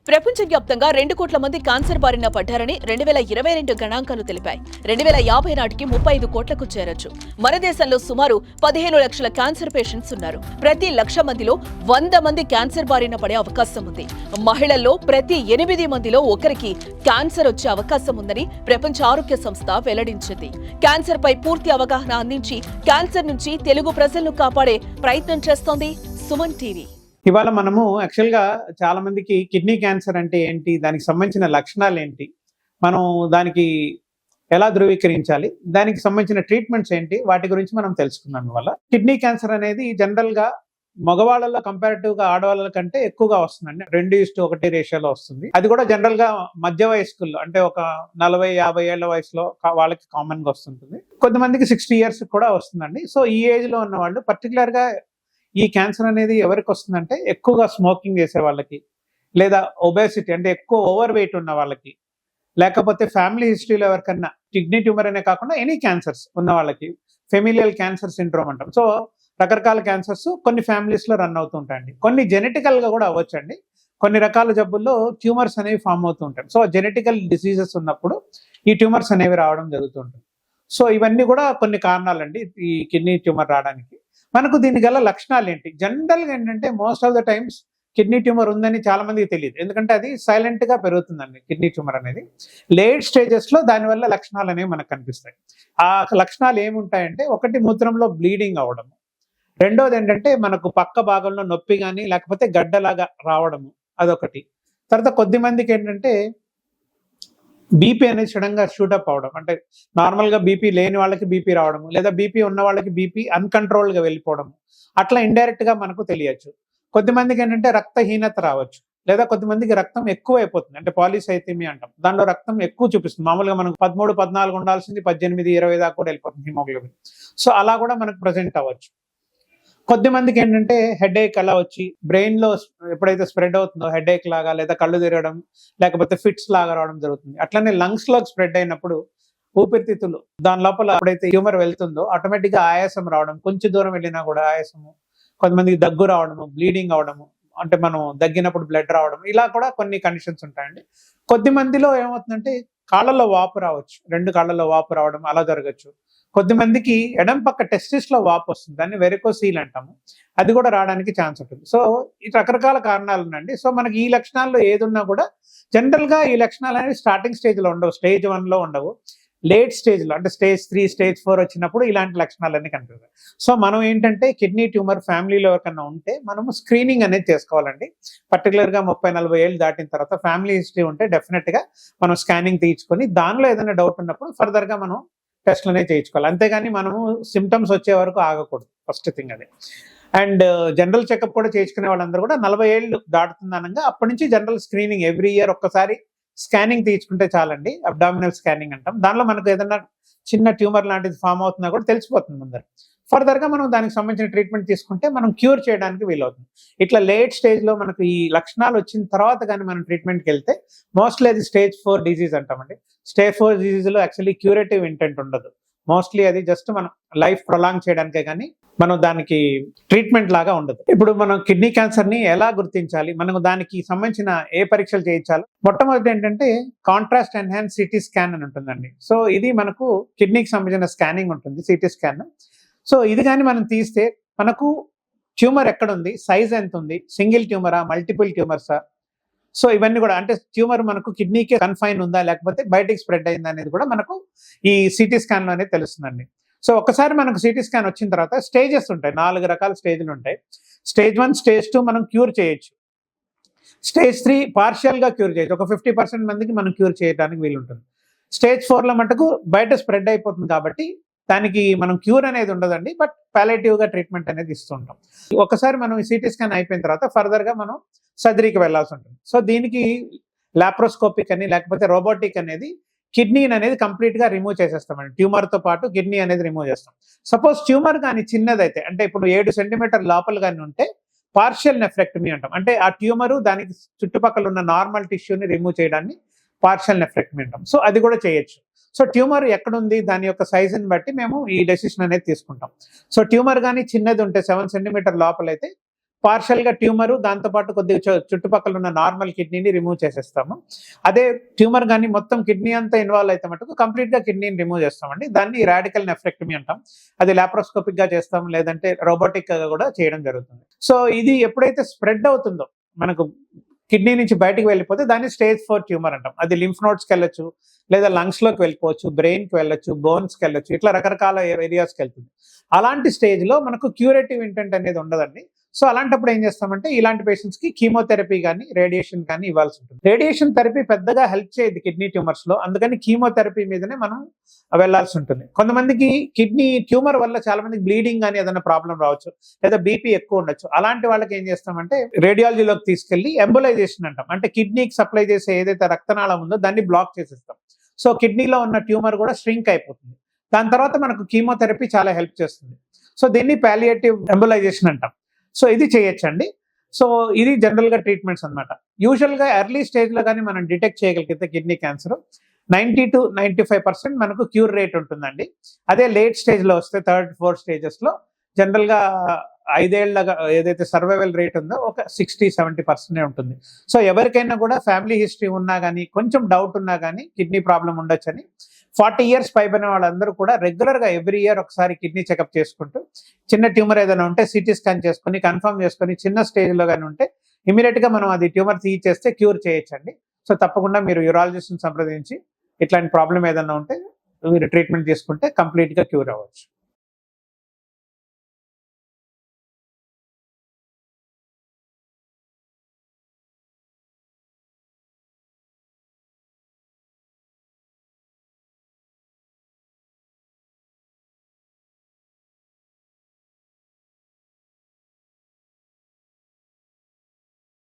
ప్రపంచవ్యాప్తంగా 2 కోట్ల మంది క్యాన్సర్ బారిన పడ్డారని 2022 గణాంకాలు తెలిపాయి. 2050 నాటికి 35 కోట్లకు చేరొచ్చు. మన దేశంలో సుమారు 15 లక్షల క్యాన్సర్ పేషెంట్స్ ఉన్నారు. ప్రతి 1,00,000 మందిలో 100 మంది క్యాన్సర్ బారిన పడే అవకాశం ఉంది. మహిళల్లో ప్రతి 8 మందిలో ఒకరికి క్యాన్సర్ వచ్చే అవకాశం ఉందని ప్రపంచ ఆరోగ్య సంస్థ వెల్లడించింది. క్యాన్సర్ పై పూర్తి అవగాహన అందించి క్యాన్సర్ నుంచి తెలుగు ప్రజలను కాపాడే ప్రయత్నం చేస్తోంది సుమన్ టీవీ. ఇవాళ మనము యాక్చువల్గా చాలా మందికి కిడ్నీ క్యాన్సర్ అంటే ఏంటి, దానికి సంబంధించిన లక్షణాలు ఏంటి, మనం దానికి ఎలా ధృవీకరించాలి, దానికి సంబంధించిన ట్రీట్మెంట్స్ ఏంటి, వాటి గురించి మనం తెలుసుకున్నాం. ఇవాళ కిడ్నీ క్యాన్సర్ అనేది జనరల్గా మగవాళ్ళలో కంపారిటివ్గా ఆడవాళ్ళ కంటే ఎక్కువగా వస్తుందండి. 2:1 రేషియోలో వస్తుంది. అది కూడా జనరల్గా మధ్య వయస్కుల్లో, అంటే ఒక 40-50 ఏళ్ల వయసులో వాళ్ళకి కామన్గా వస్తుంటుంది. కొంతమందికి 60 years కూడా వస్తుందండి. సో ఈ ఏజ్లో ఉన్న వాళ్ళు పర్టికులర్గా ఈ క్యాన్సర్ అనేది ఎవరికి వస్తుందంటే ఎక్కువగా స్మోకింగ్ చేసే వాళ్ళకి, లేదా ఒబేసిటీ అంటే ఎక్కువ ఓవర్ వెయిట్ ఉన్న వాళ్ళకి, లేకపోతే ఫ్యామిలీ హిస్టరీలో ఎవరికన్నా కిడ్నీ ట్యూమర్ అనే కాకుండా ఎనీ క్యాన్సర్స్ ఉన్న వాళ్ళకి ఫెమిలియల్ క్యాన్సర్ సిండ్రోమ్ అంటాం. సో రకరకాల క్యాన్సర్స్ కొన్ని ఫ్యామిలీస్లో రన్ అవుతూ ఉంటాయండి. కొన్ని జెనెటికల్గా కూడా అవ్వచ్చండి. కొన్ని రకాల జబ్బుల్లో ట్యూమర్స్ అనేవి ఫామ్ అవుతూ ఉంటాయి. సో జెనెటికల్ డిసీజెస్ ఉన్నప్పుడు ఈ ట్యూమర్స్ అనేవి రావడం జరుగుతుంటుంది. సో ఇవన్నీ కూడా కొన్ని కారణాలండి ఈ కిడ్నీ ట్యూమర్ రావడానికి. మనకు దీని గల లక్షణాలు ఏంటి? జనరల్గా ఏంటంటే most of the times kidney tumour ఉందని చాలా మందికి తెలియదు. ఎందుకంటే అది సైలెంట్ గా పెరుగుతుందండి. కిడ్నీ ట్యూమర్ అనేది లేట్ స్టేజెస్ లో దానివల్ల లక్షణాలు అనేవి మనకు కనిపిస్తాయి. ఆ లక్షణాలు ఏముంటాయంటే, ఒకటి మూత్రంలో బ్లీడింగ్ అవడం, రెండోది ఏంటంటే మనకు పక్క భాగంలో నొప్పి కానీ లేకపోతే గడ్డలాగా రావడము, అదొకటి. తర్వాత కొద్ది మందికి ఏంటంటే బీపీ అనేది సడన్ గా షూటప్ అవడం, అంటే నార్మల్ గా బీపీ లేని వాళ్ళకి బీపీ రావడము, లేదా బీపీ ఉన్న వాళ్ళకి బీపీ అన్కంట్రోల్డ్ గా వెళ్ళిపోవడము, అట్లా ఇండైరెక్ట్ గా మనకు తెలియచ్చు. కొద్దిమందికి ఏంటంటే రక్తహీనత రావచ్చు, లేదా కొద్దిమందికి రక్తం ఎక్కువ అయిపోతుంది, అంటే పాలిసైథీమియా అంటాం. దానిలో రక్తం ఎక్కువ చూపిస్తుంది. మామూలుగా మనకు 13-14 ఉండాల్సింది 18-20 దాకా కూడా వెళ్ళిపోతుంది హిమోగ్లోబిన్. సో అలా కూడా మనకు ప్రజెంట్ అవ్వచ్చు. కొద్దిమందికి ఏంటంటే హెడేక్ అలా వచ్చి బ్రెయిన్ లో ఎప్పుడైతే స్ప్రెడ్ అవుతుందో హెడేక్ లాగా, లేదా కళ్ళు తిరగడం, లేకపోతే ఫిట్స్ లాగా రావడం జరుగుతుంది. అట్లనే లంగ్స్ లోకి స్ప్రెడ్ అయినప్పుడు ఊపిరితిత్తులు దాని లోపల ఎప్పుడైతే ట్యూమర్ వెళ్తుందో ఆటోమేటిక్ గా ఆయాసం రావడం, కొంచెం దూరం వెళ్ళినా కూడా ఆయాసము, కొంతమందికి దగ్గు రావడము, బ్లీడింగ్ అవడము, అంటే మనం దగ్గినప్పుడు బ్లడ్ రావడం, ఇలా కూడా కొన్ని కండిషన్స్ ఉంటాయండి. కొద్ది మందిలో ఏమవుతుందంటే కాళ్ళలో వాపు రావచ్చు, 2 కాళ్ళలో వాపు రావడం అలా జరగచ్చు. కొద్దిమందికి ఎడం పక్క టెస్టిస్ లో వాపు వస్తుంది, దాన్ని వెరికోసీల్ అంటాము, అది కూడా రావడానికి ఛాన్స్ ఉంటుంది. సో ఈ రకరకాల కారణాలు ఉన్నాయండి. సో మనకి ఈ లక్షణాల్లో ఏదున్నా కూడా జనరల్ గా ఈ లక్షణాలు అనేవి స్టార్టింగ్ స్టేజ్ లో ఉండవు, స్టేజ్ 1 లో ఉండవు. లేట్ స్టేజ్ లో అంటే స్టేజ్ 3, స్టేజ్ 4 వచ్చినప్పుడు ఇలాంటి లక్షణాలన్నీ కనిపిస్తాయి. సో మనం ఏంటంటే కిడ్నీ ట్యూమర్ ఫ్యామిలీలో ఎవరికన్నా ఉంటే మనము స్క్రీనింగ్ అనేది చేసుకోవాలండి. పర్టికులర్ గా 30-40 ఏళ్ళు దాటిన తర్వాత ఫ్యామిలీ హిస్టరీ ఉంటే డెఫినెట్ గా మనం స్కానింగ్ తీయించుకొని దానిలో ఏదైనా డౌట్ ఉన్నప్పుడు ఫర్దర్ గా మనం టెస్ట్లు అనేవి చేయించుకోవాలి. అంతేగాని మనము సిమ్టమ్స్ వచ్చే వరకు ఆగకూడదు, ఫస్ట్ థింగ్ అది. అండ్ జనరల్ చెకప్ కూడా చేయించుకునే వాళ్ళందరూ కూడా 40 ఏళ్ళు దాటుతుందనగా అప్పటి నుంచి జనరల్ స్క్రీనింగ్ ఎవ్రీ ఇయర్ ఒక్కసారి స్కానింగ్ తీయించుకుంటే చాలండి. అబ్డామినల్ స్కానింగ్ అంటాం. దానిలో మనకు ఏదైనా చిన్న ట్యూమర్ లాంటిది ఫామ్ అవుతున్నా కూడా తెలిసిపోతుంది ముందర. ఫర్దర్ గా మనం దానికి సంబంధించిన ట్రీట్మెంట్ తీసుకుంటే మనం క్యూర్ చేయడానికి వీలవుతుంది. ఇట్లా లేట్ స్టేజ్ లో మనకు ఈ లక్షణాలు వచ్చిన తర్వాత కానీ మనం ట్రీట్మెంట్కి వెళ్తే మోస్ట్లీ అది స్టేజ్ 4 డిజీజ్ అంటామండి. స్టేజ్ 4 డిజీజ్ లో యాక్చువల్లీ క్యూరేటివ్ ఇంటెంట్ ఉండదు. మోస్ట్లీ అది జస్ట్ మనం లైఫ్ ప్రొలాంగ్ చేయడానికే కానీ మనం దానికి ట్రీట్మెంట్ లాగా ఉండదు. ఇప్పుడు మనం కిడ్నీ క్యాన్సర్ ని ఎలా గుర్తించాలి, మనకు దానికి సంబంధించిన ఏ పరీక్షలు చేయించాలి? మొట్టమొదటి ఏంటంటే కాంట్రాస్ట్ ఎన్హాన్స్ సిటీ స్కాన్ అని ఉంటుందండి. సో ఇది మనకు కిడ్నీకి సంబంధించిన స్కానింగ్ ఉంటుంది, సిటీ స్కాన్. సో ఇది కానీ మనం తీస్తే మనకు ట్యూమర్ ఎక్కడుంది, సైజ్ ఎంత ఉంది, సింగిల్ ట్యూమరా, మల్టిపుల్ ట్యూమర్సా, సో ఇవన్నీ కూడా, అంటే ట్యూమర్ మనకు కిడ్నీకి కన్ఫైన్ ఉందా లేకపోతే బయటికి స్ప్రెడ్ అయిందా అనేది కూడా మనకు ఈ సిటీ స్కాన్ లో అనేది తెలుస్తుందండి. సో ఒకసారి మనకు సిటీ స్కాన్ వచ్చిన తర్వాత స్టేజెస్ ఉంటాయి, 4 రకాల స్టేజ్లు ఉంటాయి. స్టేజ్ 1, స్టేజ్ 2 మనం క్యూర్ చేయొచ్చు. స్టేజ్ 3 పార్షియల్ గా క్యూర్ చేయొచ్చు, ఒక 50% మందికి మనం క్యూర్ చేయడానికి వీలుంటుంది. స్టేజ్ 4 లో మటుకు బయట స్ప్రెడ్ అయిపోతుంది కాబట్టి దానికి మనం క్యూర్ అనేది ఉండదండి, బట్ పాలియేటివ్ గా ట్రీట్మెంట్ అనేది ఇస్తుంటాం. ఒకసారి మనం ఈ సిటీ స్కాన్ అయిపోయిన తర్వాత ఫర్దర్ గా మనం సర్జరీకి వెళ్లాల్సి ఉంటుంది. సో దీనికి లాప్రోస్కోపిక్ అని లేకపోతే రోబోటిక్ అనేది కిడ్నీని అనేది కంప్లీట్ గా రిమూవ్ చేసేస్తామండి. ట్యూమర్ తో పాటు కిడ్నీ అనేది రిమూవ్ చేస్తాం. సపోజ్ ట్యూమర్ కానీ చిన్నదైతే, అంటే ఇప్పుడు 7 సెంటీమీటర్ లోపల కానీ ఉంటే పార్షియల్ నెఫ్రెక్టమీ అంటాం. అంటే ఆ ట్యూమరు దానికి చుట్టుపక్కల ఉన్న నార్మల్ టిష్యూని రిమూవ్ చేయడాన్ని పార్షియల్ నెఫ్రెక్టమీ అంటాం. సో అది కూడా చేయొచ్చు. సో ట్యూమర్ ఎక్కడుంది దాని యొక్క సైజుని బట్టి మేము ఈ డెసిషన్ అనేది తీసుకుంటాం. సో ట్యూమర్ కానీ చిన్నది ఉంటే 7 సెంటీమీటర్ లోపలైతే పార్షల్ గా ట్యూమర్, దాంతోపాటు కొద్దిగా చుట్టుపక్కల ఉన్న నార్మల్ కిడ్నీని రిమూవ్ చేసేస్తాము. అదే ట్యూమర్ కానీ మొత్తం కిడ్నీ అంతా ఇన్వాల్వ్ అయితే మటుకు కంప్లీట్ గా కిడ్నీని రిమూవ్ చేస్తామండి. దాన్ని రాడికల్ నెఫ్రెక్టమీ అంటాం. అది లాప్రోస్కోపిక్ గా చేస్తాం, లేదంటే రోబోటిక్ గా కూడా చేయడం జరుగుతుంది. సో ఇది ఎప్పుడైతే స్ప్రెడ్ అవుతుందో మనకు కిడ్నీ నుంచి బయటకు వెళ్ళిపోతే దాన్ని స్టేజ్ 4 ట్యూమర్ అంటాం. అది లింఫ్ నోడ్స్కి వెళ్ళొచ్చు, లేదా లంగ్స్ లోకి వెళ్ళిపోవచ్చు, బ్రెయిన్ కి వెళ్ళొచ్చు, బోన్స్ కి వెళ్ళొచ్చు, ఇట్లా రకరకాల ఏరియాస్కి వెళ్తుంది. అలాంటి స్టేజ్ లో మనకు క్యూరేటివ్ ఇంటెంట్ అనేది ఉండదండి. సో అలాంటప్పుడు ఏం చేస్తామంటే ఇలాంటి పేషెంట్స్ కి కీమోథెరపీ కానీ రేడియేషన్ కానీ ఇవ్వాల్సి ఉంటుంది. రేడియేషన్ థెరపీ పెద్దగా హెల్ప్ చేయదు కిడ్నీ ట్యూమర్స్ లో, అందుకని కీమోథెరపీ మీదనే మనం వెళ్లాల్సి ఉంటుంది. కొంతమందికి కిడ్నీ ట్యూమర్ వల్ల చాలా మందికి బ్లీడింగ్ కానీ ఏదైనా ప్రాబ్లం రావచ్చు, లేదా బీపీ ఎక్కువ ఉండొచ్చు. అలాంటి వాళ్ళకి ఏం చేస్తామంటే రేడియాలజీలోకి తీసుకెళ్లి ఎంబోలైజేషన్ అంటాం. అంటే కిడ్నీకి సప్లై చేసే ఏదైతే రక్తనాళం ఉందో దాన్ని బ్లాక్ చేసేస్తాం. సో కిడ్నీలో ఉన్న ట్యూమర్ కూడా ష్రింక్ అయిపోతుంది. దాని తర్వాత మనకు కీమోథెరపీ చాలా హెల్ప్ చేస్తుంది. సో దీన్ని పాలియేటివ్ ఎంబోలైజేషన్ అంటాం. సో ఇది చేయొచ్చండి. సో ఇది జనరల్ గా ట్రీట్మెంట్స్ అనమాట. యూజువల్ గా ఎర్లీ స్టేజ్ లో కానీ మనం డిటెక్ట్ చేయగలిగితే కిడ్నీ క్యాన్సర్ 90 to 95% మనకు క్యూర్ రేట్ ఉంటుందండి. అదే లేట్ స్టేజ్ లో వస్తే 3rd, 4th స్టేజెస్ లో జనరల్ గా 5 ఏళ్ల ఏదైతే సర్వైవల్ రేట్ ఉందో ఒక 60-70% ఉంటుంది. సో ఎవరికైనా కూడా ఫ్యామిలీ హిస్టరీ ఉన్నా కానీ, కొంచెం డౌట్ ఉన్నా కానీ కిడ్నీ ప్రాబ్లం ఉండొచ్చని 40 years పైబడిన వాళ్ళందరూ కూడా రెగ్యులర్ గా ఎవ్రీ ఇయర్ ఒకసారి కిడ్నీ చెకప్ చేసుకుంటూ, చిన్న ట్యూమర్ ఏదైనా ఉంటే సిటీ స్కాన్ చేసుకుని కన్ఫర్మ్ చేసుకుని, చిన్న స్టేజ్ లో కానీ ఉంటే ఇమీడియట్ గా మనం అది ట్యూమర్ తీసేస్తే క్యూర్ చేయొచ్చండి. సో తప్పకుండా మీరు యూరాలజిస్ట్ ని సంప్రదించి ఇట్లాంటి ప్రాబ్లం ఏదైనా ఉంటే మీరు ట్రీట్మెంట్ తీసుకుంటే కంప్లీట్ గా క్యూర్ అవ్వచ్చు.